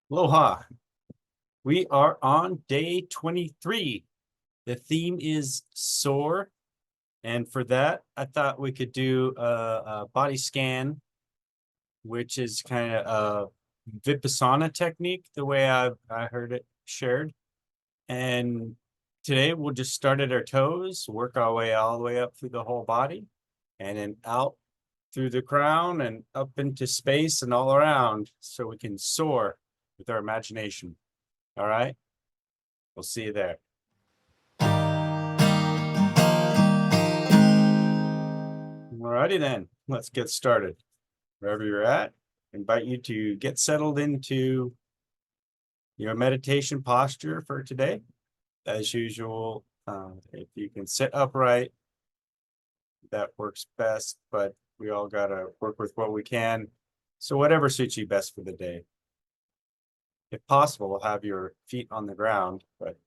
Aloha. We are on day 23. The theme is Soar. And for that, I thought we could do a body scan, which is kind of a Vipassana technique, the way I heard it shared. And today we'll just start at our toes, work our way all the way up through the whole body, and then out through the crown and up into space and all around so we can soar with our imagination. All right? We'll see you there. Alrighty then, let's get started. Wherever you're at, I invite you to get settled into your meditation posture for today. As usual, if you can sit upright, that works best, but we all gotta work with what we can. So whatever suits you best for the day. If possible, have your feet on the ground, but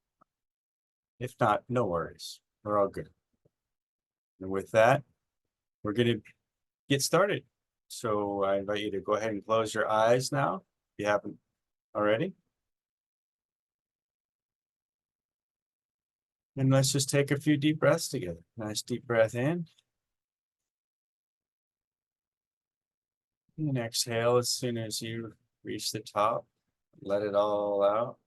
if not, no worries. We're all good. And with that, we're gonna get started. So I invite you to go ahead and close your eyes now, if you haven't already. And let's just take a few deep breaths together. Nice deep breath in. And exhale as soon as you reach the top. Let it all out.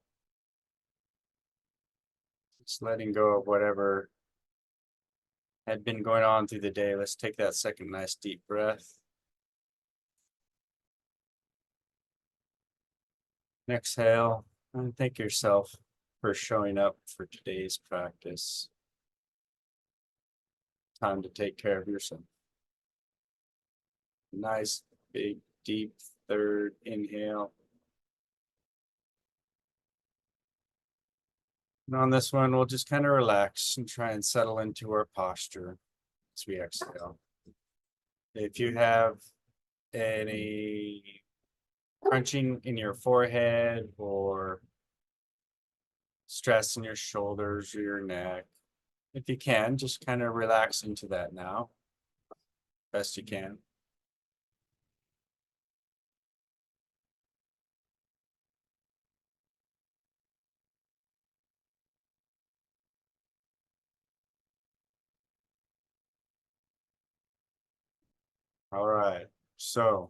Just letting go of whatever had been going on through the day. Let's take that second nice deep breath. Exhale and thank yourself for showing up for today's practice. Time to take care of yourself. Nice, big, deep third inhale. And on this one, we'll just kind of relax and try and settle into our posture as we exhale. If you have any crunching in your forehead or stress in your shoulders or your neck, if you can, just kind of relax into that now, best you can. All right, so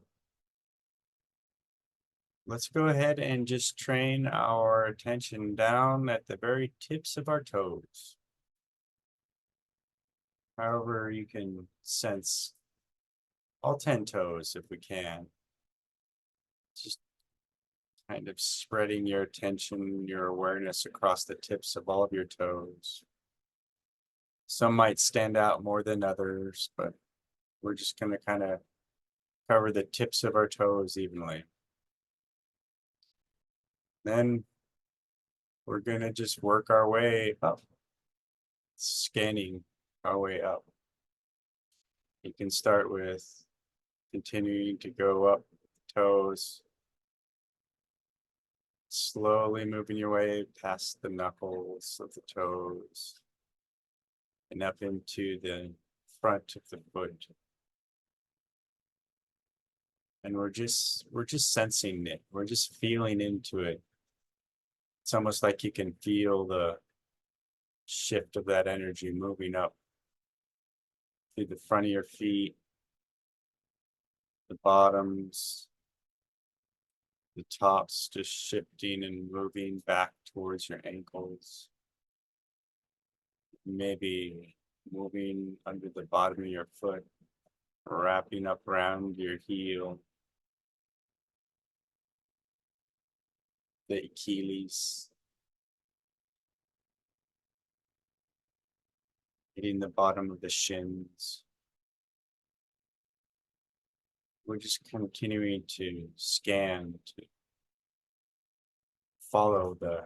let's go ahead and just train our attention down at the very tips of our toes. However, you can sense all 10 toes if we can. Just kind of spreading your attention, your awareness across the tips of all of your toes. Some might stand out more than others, but we're just going to kind of cover the tips of our toes evenly. Then we're going to just work our way up, scanning our way up. You can start with continuing to go up the toes, slowly moving your way past the knuckles of the toes and up into the front of the foot. And we're just sensing it. We're just feeling into it. It's almost like you can feel the shift of that energy moving up through the front of your feet, the bottoms, the tops just shifting and moving back towards your ankles. Maybe moving under the bottom of your foot, wrapping up around your heel, the Achilles, hitting the bottom of the shins. We're just continuing to scan, to follow the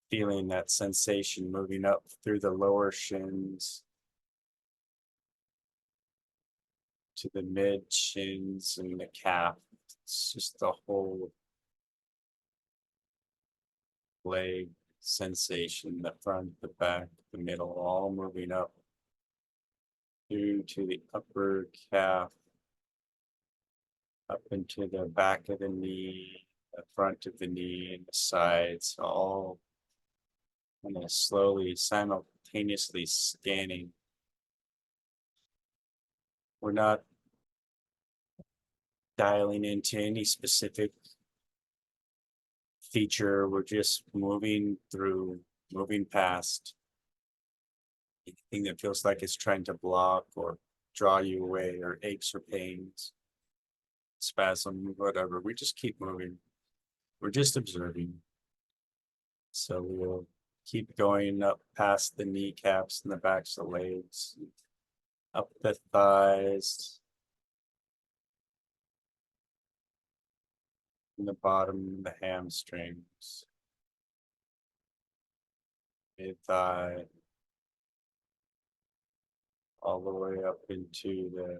feeling, that sensation moving up through the lower shins to the mid shins and the calf. It's just the whole leg sensation, the front, the back, the middle, all moving up through to the upper calf, up into the back of the knee, the front of the knee, and the sides, all kind of slowly, simultaneously scanning. We're not dialing into any specific feature. We're just moving through, moving past anything that feels like it's trying to block or draw you away, or aches or pains, spasm, whatever. We just keep moving. We're just observing. So we'll keep going up past the kneecaps and the backs of the legs, up the thighs, and the bottom of the hamstrings, mid thigh, all the way up into the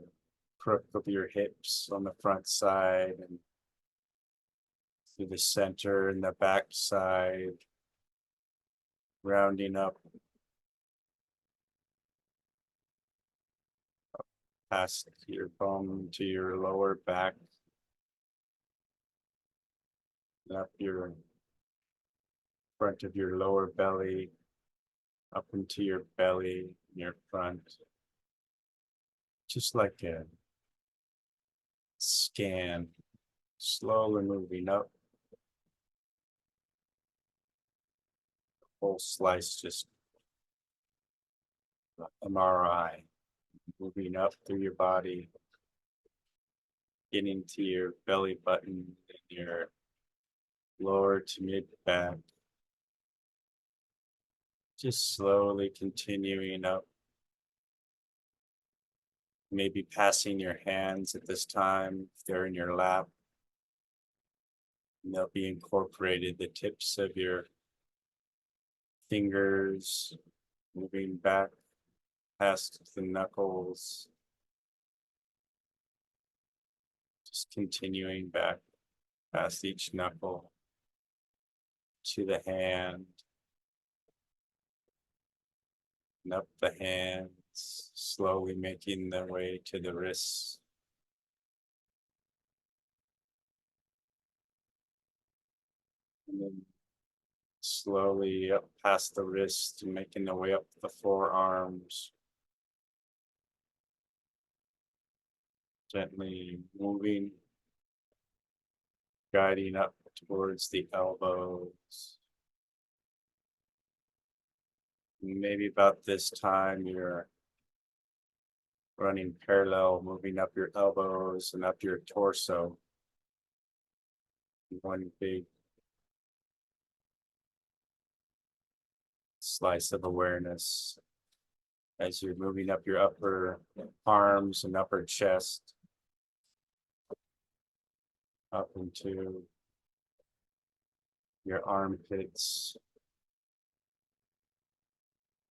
crook of your hips on the front side and through the center and the back side, rounding up past your bum to your lower back, and up your front of your lower belly, up into your belly, your front, just like a scan, slowly moving up. Whole slice, just MRI, moving up through your body, getting to your belly button and your lower to mid back. Just slowly continuing up, maybe passing your hands at this time if they're in your lap. And they'll be incorporated, the tips of your fingers moving back past the knuckles, just continuing back past each knuckle to the hand, and up the hands, slowly making their way to the wrists. And then slowly up past the wrist and making their way up the forearms. Gently moving, guiding up towards the elbows. Maybe about this time you're running parallel, moving up your elbows and up your torso. One big slice of awareness as you're moving up your upper arms and upper chest, up into your armpits,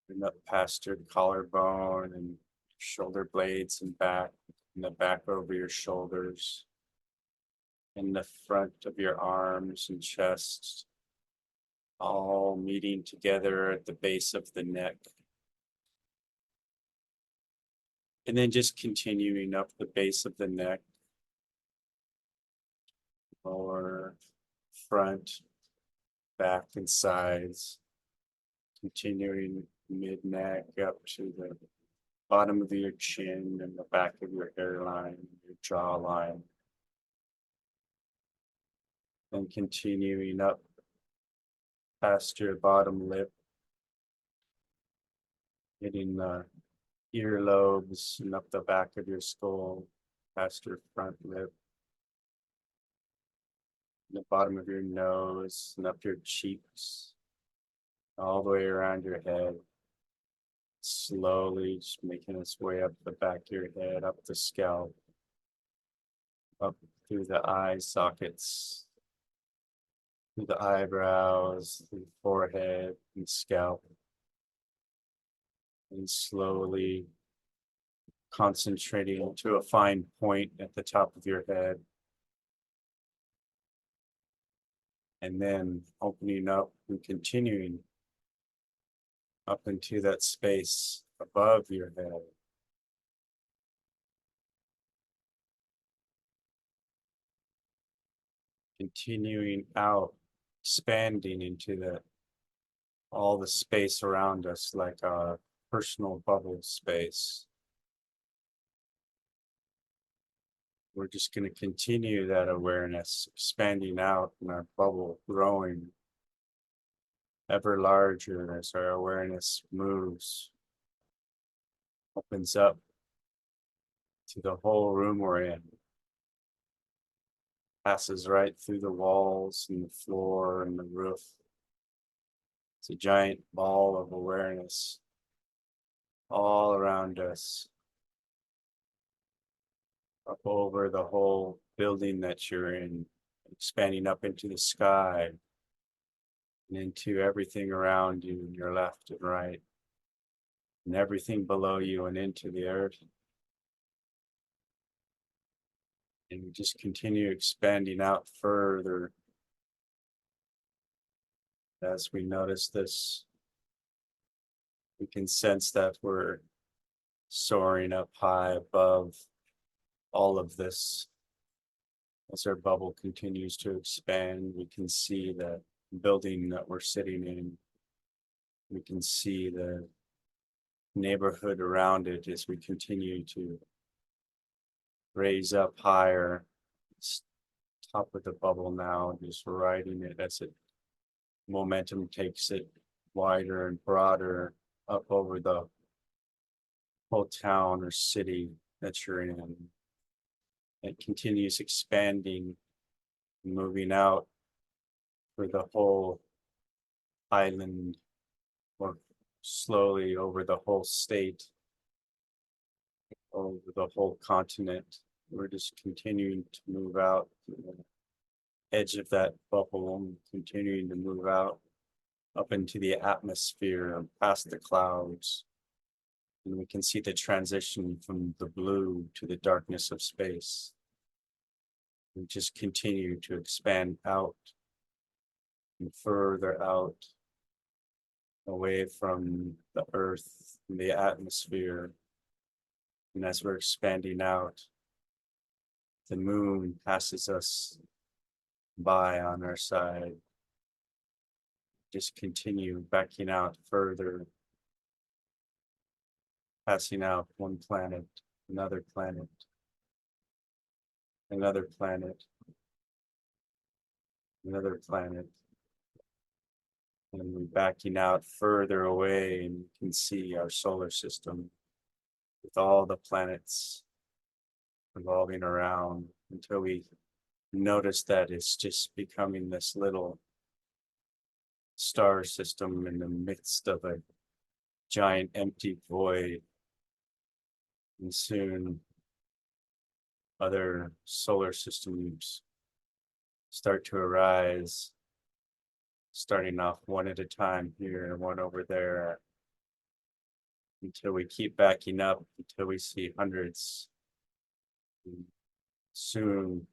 and up past your collarbone and shoulder blades and back, and the back over your shoulders, and the front of your arms and chest, all meeting together at the base of the neck. And then just continuing up the base of the neck, lower, front, back, and sides, continuing mid-neck up to the bottom of your chin and the back of your hairline, your jawline, and continuing up past your bottom lip, hitting the earlobes and up the back of your skull, past your front lip, the bottom of your nose and up your cheeks, all the way around your head. Slowly just making its way up the back of your head, up the scalp, up through the eye sockets, through the eyebrows, through the forehead and scalp, and slowly concentrating to a fine point at the top of your head. And then opening up and continuing up into that space above your head. continuing out, expanding into the all the space around us like a personal bubble space. We're just going to continue that awareness, expanding out in our bubble, growing ever larger as our awareness moves, opens up to the whole room we're in, passes right through the walls and the floor and the roof. It's a giant ball of awareness all around us, up over the whole building that you're in, expanding up into the sky and into everything around you, and your left and right, and everything below you and into the earth. And we just continue expanding out further as we notice this. We can sense that we're soaring up high above all of this. As our bubble continues to expand, we can see the building that we're sitting in. We can see the neighborhood around it as we continue to raise up higher. It's top of the bubble now, just riding it as it momentum takes it wider and broader up over the whole town or city that you're in. It continues expanding, moving out for the whole island, or slowly over the whole state, over the whole continent. We're just continuing to move out to the edge of that bubble and continuing to move out up into the atmosphere and past the clouds. And we can see the transition from the blue to the darkness of space. We just continue to expand out and further out, away from the earth and the atmosphere. And as we're expanding out, the moon passes us by on our side. Just continue backing out further, passing out one planet, another planet, another planet, another planet. And we're backing out further away, and you can see our solar system with all the planets revolving around until we notice that it's just becoming this little star system in the midst of a giant empty void. And soon other solar systems start to arise, starting off one at a time here and one over there, until we keep backing up until we see hundreds. And soon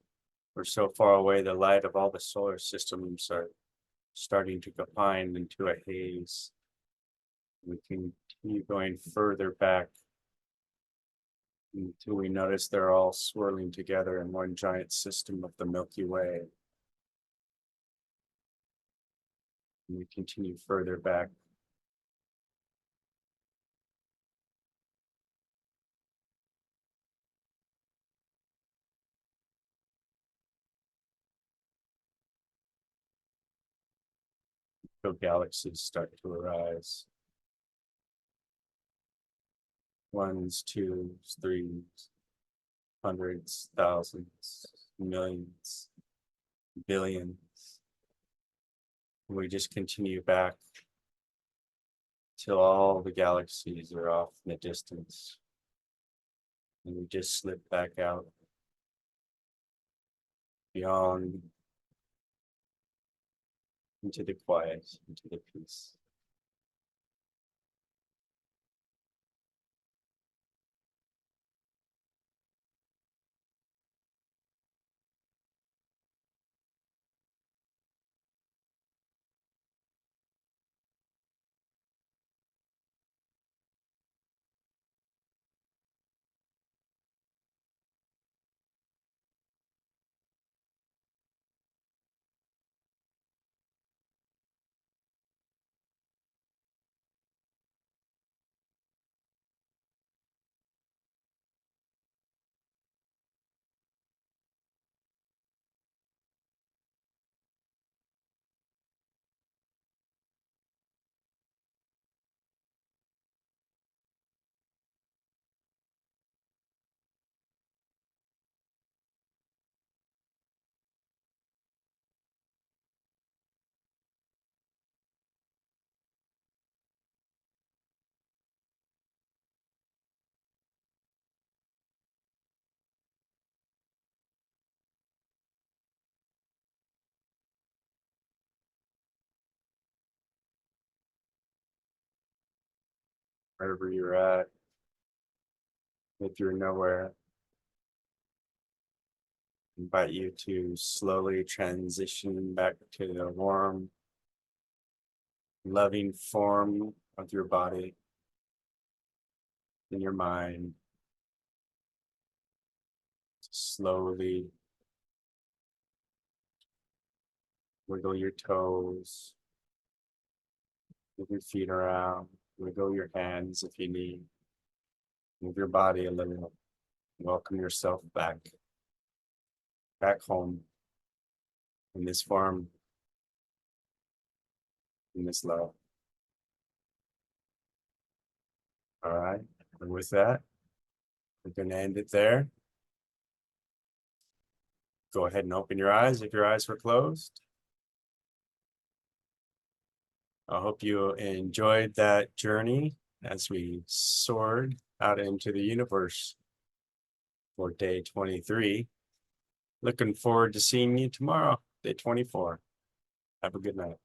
we're so far away, the light of all the solar systems are starting to combine into a haze. We continue going further back until we notice they're all swirling together in one giant system of the Milky Way. And we continue further back. Until galaxies start to arise. Ones, twos, threes, hundreds, thousands, millions, billions. We just continue back till all the galaxies are off in the distance. And we just slip back out beyond, into the quiet, into the peace. wherever you're at. If you're nowhere, I invite you to slowly transition back to the warm, loving form of your body in your mind. Slowly wiggle your toes, move your feet around, wiggle your hands if you need. Move your body a little. Welcome yourself back home in this form, in this love. All right. And with that, we're going to end it there. Go ahead and open your eyes if your eyes were closed. I hope you enjoyed that journey as we soared out into the universe for day 23. Looking forward to seeing you tomorrow, day 24. Have a good night.